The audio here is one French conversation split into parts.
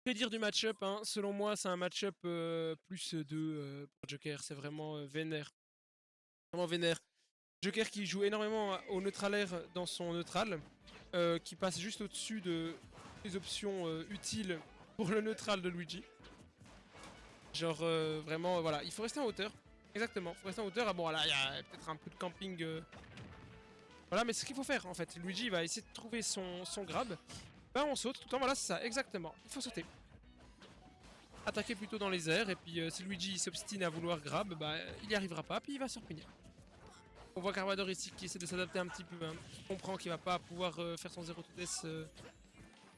Que dire du match-up hein. Selon moi, c'est un match-up plus 2 pour Joker. C'est vraiment vénère. Vraiment vénère. Joker qui joue énormément au neutral air dans son neutral. Qui passe juste au-dessus des options utiles pour le neutral de Luigi. Genre vraiment, voilà. Il faut rester en hauteur. Exactement, il faut rester en hauteur. Ah bon, là, il y a peut-être un peu de camping. Voilà, mais c'est ce qu'il faut faire en fait. Luigi va essayer de trouver son grab. Bah, on saute tout le temps. Voilà, c'est ça, exactement. Il faut sauter. Attaquer plutôt dans les airs, et puis si Luigi s'obstine à vouloir grab, bah il n'y arrivera pas, puis il va se repunir. On voit Carpador ici qui essaie de s'adapter un petit peu, hein. Il comprend qu'il va pas pouvoir faire son 0 to death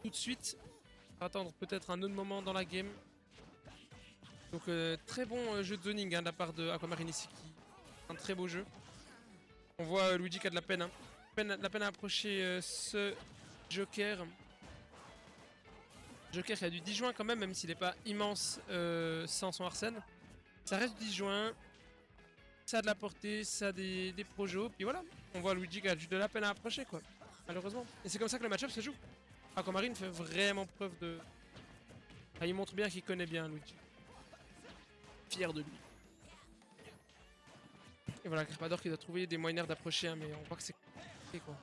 tout de suite. Il va attendre peut-être un autre moment dans la game. Donc très bon jeu de zoning hein, de la part de Aquamarine ici, un très beau jeu. On voit Luigi qui a de la peine, hein. La peine à approcher ce Joker. Joker qui a du disjoint quand même s'il n'est pas immense sans son Arsène. Ça reste du disjoint, ça a de la portée, ça a des projos, puis voilà. On voit Luigi qui a juste de la peine à approcher, quoi. Malheureusement. Et c'est comme ça que le match-up se joue. Aquamarine fait vraiment preuve de... Ah, il montre bien qu'il connaît bien Luigi. Fier de lui. Et voilà, Carpador qui doit trouver des moyens d'approcher, hein, mais on voit que c'est compliqué, quoi.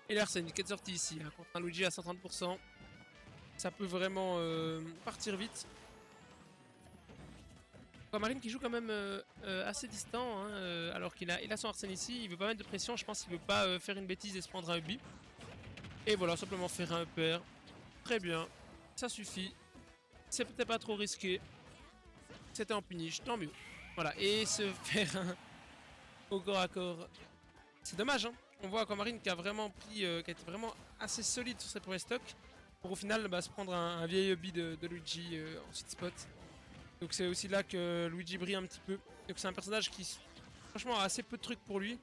Et l'Arsène qui est sorti ici, hein, contre un Luigi à 130%. Ça peut vraiment partir vite. Aquamarine qui joue quand même assez distant, hein, alors qu'il a son Arsène ici. Il veut pas mettre de pression, je pense qu'il veut pas faire une bêtise et se prendre un Ubi. Et voilà, simplement faire un pair. Très bien, ça suffit. C'est peut-être pas trop risqué. C'était en punish, tant mieux. Voilà, et se faire un au corps à corps. C'est dommage, hein. On voit Aquamarine qui a vraiment pris, qui a été vraiment assez solide sur ses premiers stocks. Pour au final se prendre un vieil hobby de Luigi en sweet spot. Donc c'est aussi là que Luigi brille un petit peu. Donc c'est un personnage qui franchement a assez peu de trucs pour lui.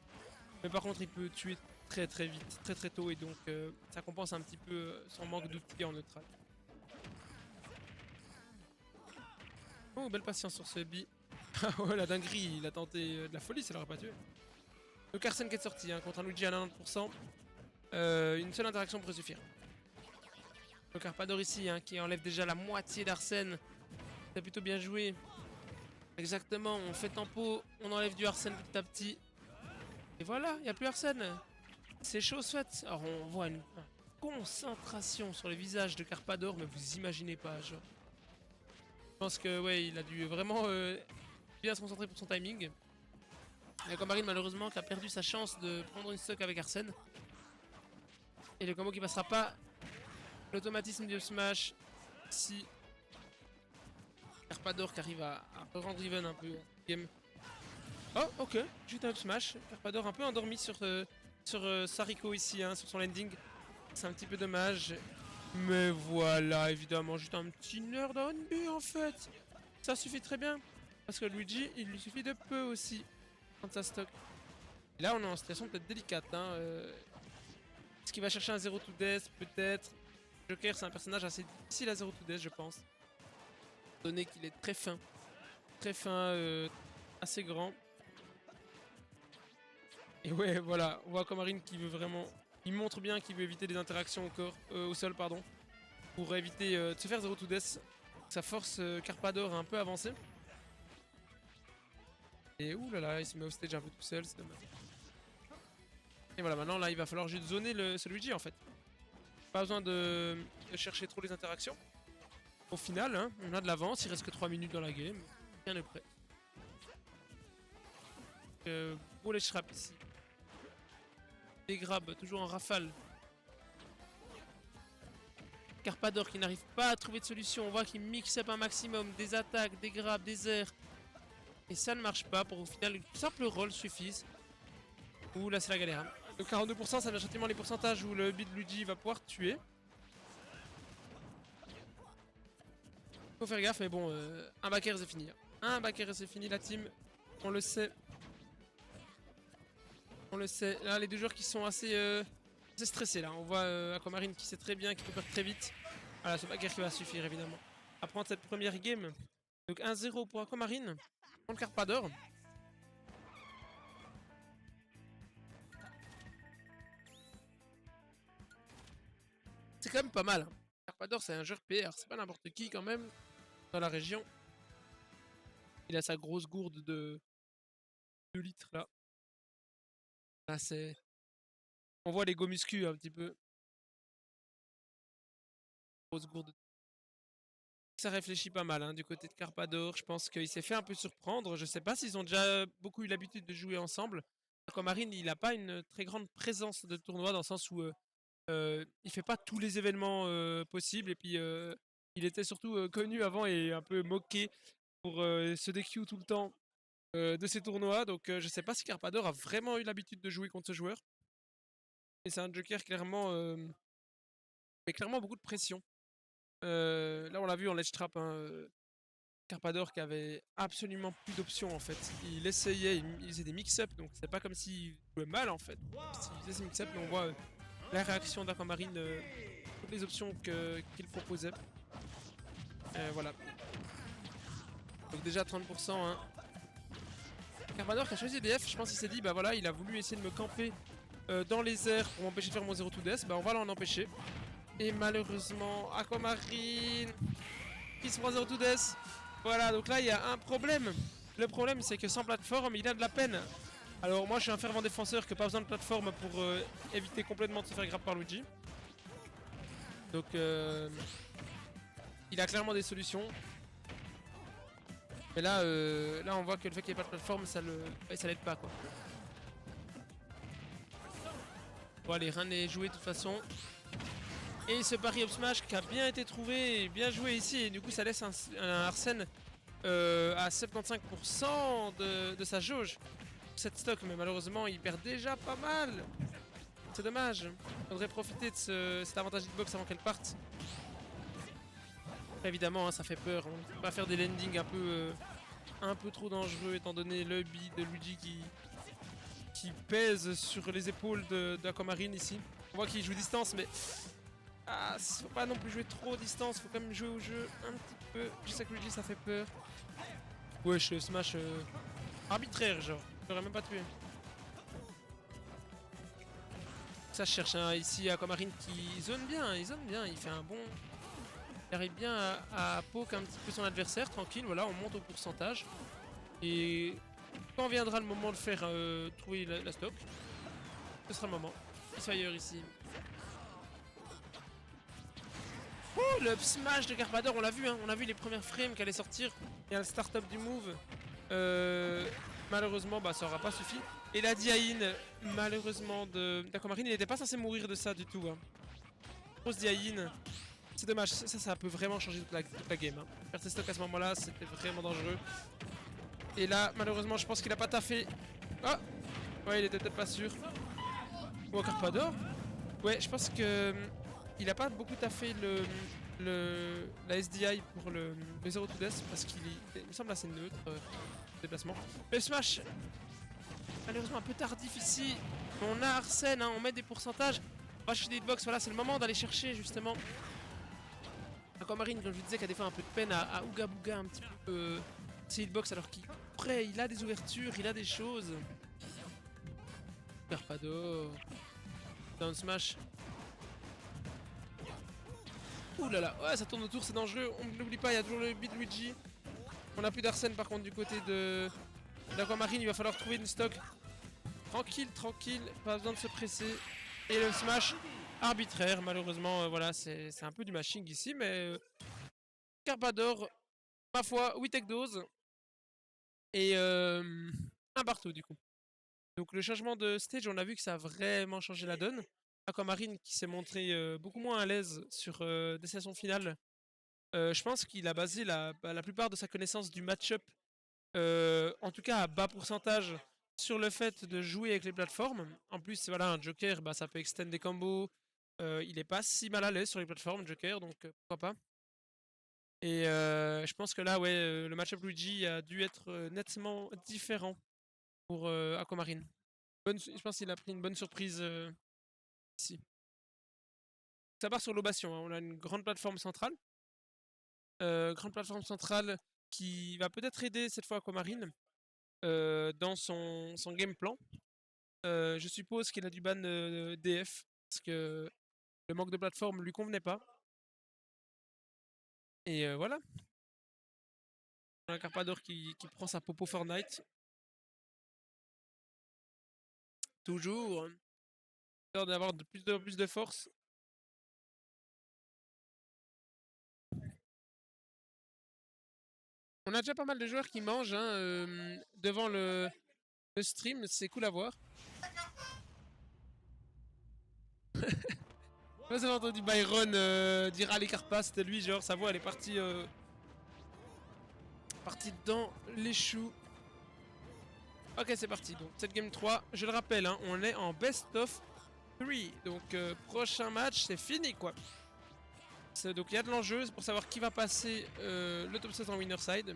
Mais par contre il peut tuer très très vite, très très tôt. Et donc ça compense un petit peu son manque d'outils en neutral. Oh belle patience sur ce bi. Oh la dinguerie, il a tenté de la folie, ça l'aurait pas tué. Donc Arsène qui est sorti hein, contre un Luigi à 90%. Une seule interaction pourrait suffire. Donc Carpador ici hein, qui enlève déjà la moitié d'Arsène. C'est plutôt bien joué. Exactement, on fait tempo, on enlève du Arsène petit à petit. Et voilà, il n'y a plus Arsène. C'est chose faite. Alors on voit une concentration sur le visage de Carpador, mais vous imaginez pas, genre. Je pense que ouais, il a dû vraiment bien se concentrer pour son timing. Et Aquamarine malheureusement qui a perdu sa chance de prendre une stock avec Arsène. Et le combo qui passera pas. L'automatisme du smash. Si Carpador qui arrive à rendre even un peu game. Oh ok, juste un up smash. Carpador un peu endormi sur Sariko ici, hein, sur son landing. C'est un petit peu dommage. Mais voilà, évidemment, juste un petit nerd on B en fait. Ça suffit très bien. Parce que Luigi, il lui suffit de peu aussi. Quand ça stock. Et là, on est en situation peut-être délicate. Hein, Est-ce qu'il va chercher un 0 to death peut-être. Joker, c'est un personnage assez difficile à 0 to death, je pense. Donné qu'il est très fin. Très fin, assez grand. Et ouais, voilà, on voit Aquamarine qui veut vraiment... Il montre bien qu'il veut éviter des interactions au corps, au sol, pardon. Pour éviter de se faire 0 to death. Ça force Carpador à un peu avancer. Et oulala, il se met au stage un peu tout seul, c'est dommage. Et voilà, maintenant là, il va falloir juste zoner ce Luigi en fait. Pas besoin de chercher trop les interactions. Au final, hein, on a de l'avance, il reste que 3 minutes dans la game. Rien n'est prêt. Beau ledge trap ici. Des grabs, toujours en rafale. Carpador qui n'arrive pas à trouver de solution. On voit qu'il mixe up un maximum. Des attaques, des grabs, des airs. Et ça ne marche pas pour au final une simple roll suffise. Ouh là c'est la galère. Hein. Le 42% ça vient gentiment les pourcentages où le beat Luigi va pouvoir tuer. Faut faire gaffe mais bon, un backer c'est fini. Un backer c'est fini la team. On le sait. On le sait. Là les deux joueurs qui sont assez stressés là. On voit Aquamarine qui sait très bien, qui peut perdre très vite. Voilà ce backer qui va suffire évidemment. À prendre cette première game. Donc 1-0 pour Aquamarine. Contre Carpador. c'est quand même pas mal. Hein. Carpador, c'est un joueur PR, c'est pas n'importe qui quand même dans la région. Il a sa grosse gourde de 2 litres là. Là, c'est. On voit les go muscu un petit peu. Grosse gourde. Ça réfléchit pas mal hein, du côté de Carpador. Je pense qu'il s'est fait un peu surprendre. Je sais pas s'ils ont déjà beaucoup eu l'habitude de jouer ensemble. Aquamarine, il n'a pas une très grande présence de tournoi dans le sens où il fait pas tous les événements possibles. Et puis il était surtout connu avant et un peu moqué pour se DQ tout le temps de ces tournois. Donc je sais pas si Carpador a vraiment eu l'habitude de jouer contre ce joueur. Et c'est un joker clairement, mais clairement beaucoup de pression. Là on l'a vu en ledge trap. Hein, Carpador qui avait absolument plus d'options en fait. Il essayait, il faisait des mix-up, donc c'est pas comme s'il jouait mal en fait. S'il faisait ses mix-up, mais on voit la réaction d'Aquamarine, toutes les options qu'il proposait. Voilà. Donc déjà 30%. Hein. Carpador qui a choisi DF, je pense qu'il s'est dit, bah voilà, il a voulu essayer de me camper dans les airs pour m'empêcher de faire mon 0-2 death, bah on va l'en empêcher. Et malheureusement, Aquamarine qui se prend 0-2 death. Voilà, donc là il y a un problème. Le problème c'est que sans plateforme, il a de la peine. Alors moi je suis un fervent défenseur que pas besoin de plateforme pour éviter complètement de se faire grab par Luigi. Donc il a clairement des solutions. Mais là, là on voit que le fait qu'il n'y ait pas de plateforme, ça l'aide pas quoi. Bon allez, rien n'est joué de toute façon. Et ce pari up smash qui a bien été trouvé et bien joué ici. Et du coup ça laisse un Arsène à 75% de sa jauge. Cette stock, mais malheureusement il perd déjà pas mal. C'est dommage. Il faudrait profiter de cet avantage hitbox avant qu'elle parte. Évidemment, hein, ça fait peur. On ne peut pas faire des landings un peu trop dangereux étant donné le bi de Luigi qui pèse sur les épaules d'Aquamarine ici. On voit qu'il joue distance, mais faut pas non plus jouer trop distance. Faut quand même jouer au jeu un petit peu. Je sais que Luigi ça fait peur. Wesh, le smash arbitraire, genre. Il aurait même pas tué. Ça, je cherche ici Aquamarine qui zone bien, il fait un bon. Il arrive bien à poke un petit peu son adversaire, tranquille, voilà, on monte au pourcentage. Et quand viendra le moment de faire trouver la stock, ce sera le moment. Fire ici. Oh, le smash de Carpador, on l'a vu, hein, on a vu les premières frames qui allaient sortir. Il y a le start-up du move. Malheureusement, bah, ça aura pas suffi. Et la Diaïne, malheureusement, d'Aquamarine, il n'était pas censé mourir de ça du tout. Hein. Grosse Diaïne. C'est dommage, ça peut vraiment changer toute la game. Hein. Perdre ses stocks à ce moment-là, c'était vraiment dangereux. Et là, malheureusement, je pense qu'il a pas taffé. Ah ouais, il était peut-être pas sûr. Ou encore pas d'or. Ouais, je pense que il a pas beaucoup taffé la SDI pour le 0 to death parce qu'il me semble assez neutre déplacement. Le smash, malheureusement un peu tardif ici. On a Arsène, hein, on met des pourcentages. On va chercher des hitbox, voilà, c'est le moment d'aller chercher justement. Aquamarine, comme je vous disais, qui a des fois un peu de peine à Ouga Bouga un petit peu ses hitbox alors qu'il après il a des ouvertures, il a des choses. Carpador. Down smash. Ouh là là, ouais ça tourne autour, c'est dangereux, on n'oublie pas, il y a toujours le beat Luigi. On a plus d'Arsène par contre du côté d'Aquamarine, il va falloir trouver une stock. Tranquille, tranquille, pas besoin de se presser. Et le smash arbitraire, malheureusement, voilà, c'est un peu du mashing ici, mais Carpador, ma foi, 8 tech dose. Et un Barto du coup. Donc le changement de stage, on a vu que ça a vraiment changé la donne. Aquamarine qui s'est montré beaucoup moins à l'aise sur des sessions finales. Je pense qu'il a basé la plupart de sa connaissance du match-up, en tout cas à bas pourcentage, sur le fait de jouer avec les plateformes. En plus, voilà, un Joker, bah, ça peut extend des combos. Il est pas si mal à l'aise sur les plateformes, Joker, donc pourquoi pas. Et je pense que là, ouais, le match-up Luigi a dû être nettement différent pour Aquamarine. Je pense qu'il a pris une bonne surprise ici. Ça part sur l'obation, hein. On a une grande plateforme centrale. Grande plateforme centrale qui va peut-être aider cette fois Aquamarine dans son game plan. Je suppose qu'il a du ban DF parce que Le manque de plateforme lui convenait pas. Et voilà. Un Carpador qui prend sa popo Fortnite. Toujours. Histoire d'avoir de plus en plus de force. On a déjà pas mal de joueurs qui mangent hein, devant le stream, c'est cool à voir. Vous avez entendu Byron dire allez Carpa, c'était lui, genre sa voix elle est partie, partie dans les choux. Ok c'est parti, donc cette game 3, je le rappelle, hein, on est en best of 3, donc prochain match c'est fini quoi. Donc il y a de l'enjeu, c'est pour savoir qui va passer le top 7 en winner side.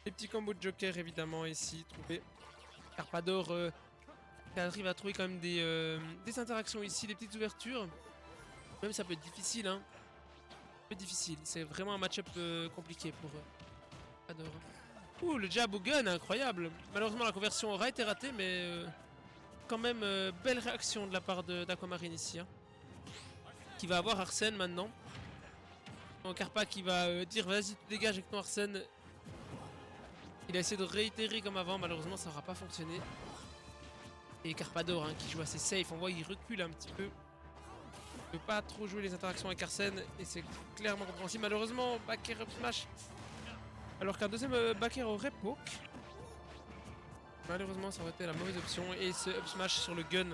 Les petits combos de joker évidemment ici, trouvés. Carpador qui arrive à trouver quand même des interactions ici, des petites ouvertures. Même ça peut être difficile, hein. Un peu difficile, c'est vraiment un match-up compliqué pour Carpador. Ouh, le jab au gun, incroyable. Malheureusement la conversion aura été ratée, mais quand même belle réaction de la part d'Aquamarine ici. Hein. Qui va avoir Arsène maintenant. Donc Carpa qui va dire vas-y tu dégages avec ton Arsène. Il a essayé de réitérer comme avant, malheureusement ça n'aura pas fonctionné. Et Carpador hein, qui joue assez safe, on voit qu'il recule un petit peu. Il ne peut pas trop jouer les interactions avec Arsène et c'est clairement compréhensible. Malheureusement, backer up smash. Alors qu'un deuxième backer aurait poke. Malheureusement ça aurait été la mauvaise option. Et ce up smash sur le gun.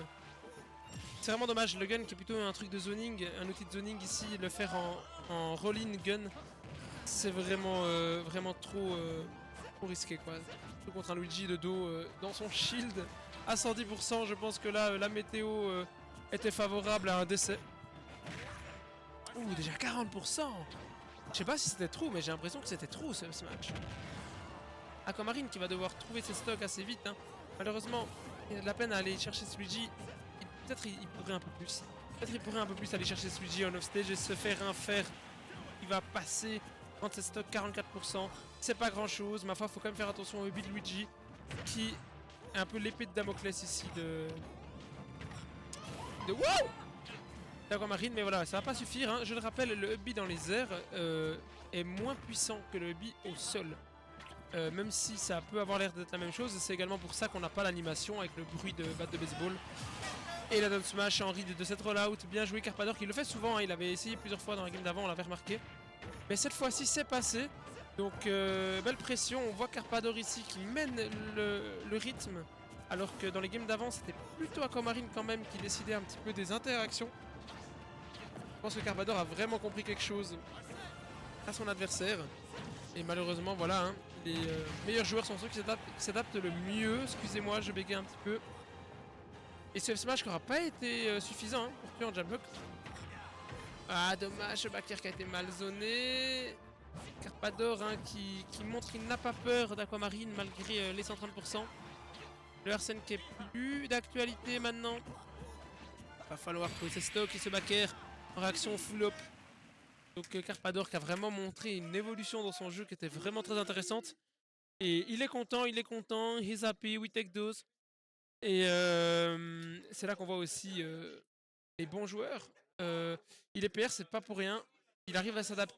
C'est vraiment dommage, le gun qui est plutôt un truc de zoning, un outil de zoning ici, le faire en roll-in gun, c'est vraiment, vraiment trop risqué quoi. Surtout contre un Luigi de dos dans son shield à 110%, je pense que là la météo était favorable à un décès. Ouh déjà 40%. Je sais pas si c'était trop mais j'ai l'impression que c'était trop ce match. Aquamarine qui va devoir trouver ses stocks assez vite hein. Malheureusement il y a de la peine à aller chercher ce Luigi. Peut-être il pourrait un peu plus. Peut-être il pourrait un peu plus aller chercher ce Luigi en offstage et se faire un fer. Il va passer quand ses stocks 44%. C'est pas grand chose. Ma foi, faut quand même faire attention au build Luigi qui est un peu l'épée de Damoclès ici de wow d'Aquamarine. Mais voilà, ça va pas suffire. Hein. Je le rappelle, le upbeat dans les airs est moins puissant que le upbeat au sol. Même si ça peut avoir l'air d'être la même chose, c'est également pour ça qu'on n'a pas l'animation avec le bruit de batte de baseball. Et la down smash en read de cette rollout, bien joué Carpador qui le fait souvent, hein. Il avait essayé plusieurs fois dans la game d'avant, on l'avait remarqué. Mais cette fois-ci c'est passé, donc belle pression, on voit Carpador ici qui mène le rythme. Alors que dans les games d'avant c'était plutôt Aquamarine quand même qui décidait un petit peu des interactions. Je pense que Carpador a vraiment compris quelque chose à son adversaire. Et malheureusement voilà, hein, les meilleurs joueurs sont ceux qui s'adaptent le mieux. Excusez-moi, je bégaye un petit peu. Et ce smash qui n'aura pas été suffisant hein, pour tuer en jab hook. Ah dommage, backer qui a été mal zoné. Carpador hein, qui montre qu'il n'a pas peur d'Aquamarine malgré les 130%. Le Arsène qui est plus d'actualité maintenant. Va falloir trouver ses stocks et ce backer en réaction full up. Donc Carpador qui a vraiment montré une évolution dans son jeu qui était vraiment très intéressante. Et il est content, he's happy, we take those. Et c'est là qu'on voit aussi les bons joueurs. Il est PR, c'est pas pour rien. Il arrive à s'adapter.